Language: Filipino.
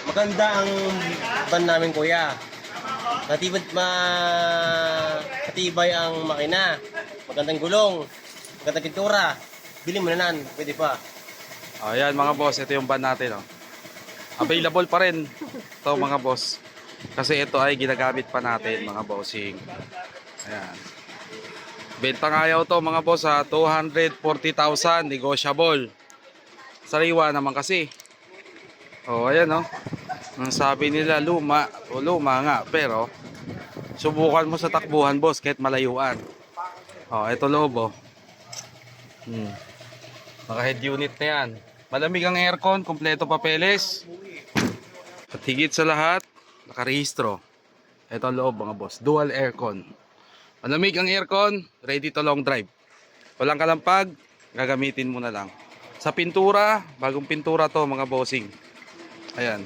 Maganda ang van namin kuya. Matibay ang makina. Magandang gulong. Magandang pintura. Bili mo na nan. Pwede pa. Ayan mga boss, ito yung van natin. Oh. Available pa rin ito mga boss. Kasi ito ay ginagamit pa natin mga bossing. Ayan. Benta ngayaw to mga boss sa 240,000 negotiable. Sariwa naman kasi. Oh, ayan oh. Ang sabi nila luma, o luma nga, pero subukan mo sa takbuhan boss kahit malayuan. Oh, ito loob oh. Naka head unit na yan. Malamig ang aircon, kompleto papeles. At higit sa lahat, nakarehistro. Ito ang loob mga boss, dual aircon. Malamig ang aircon, ready to long drive. Walang kalampag, gagamitin mo na lang. Sa pintura, bagong pintura to mga bossing. Ayan.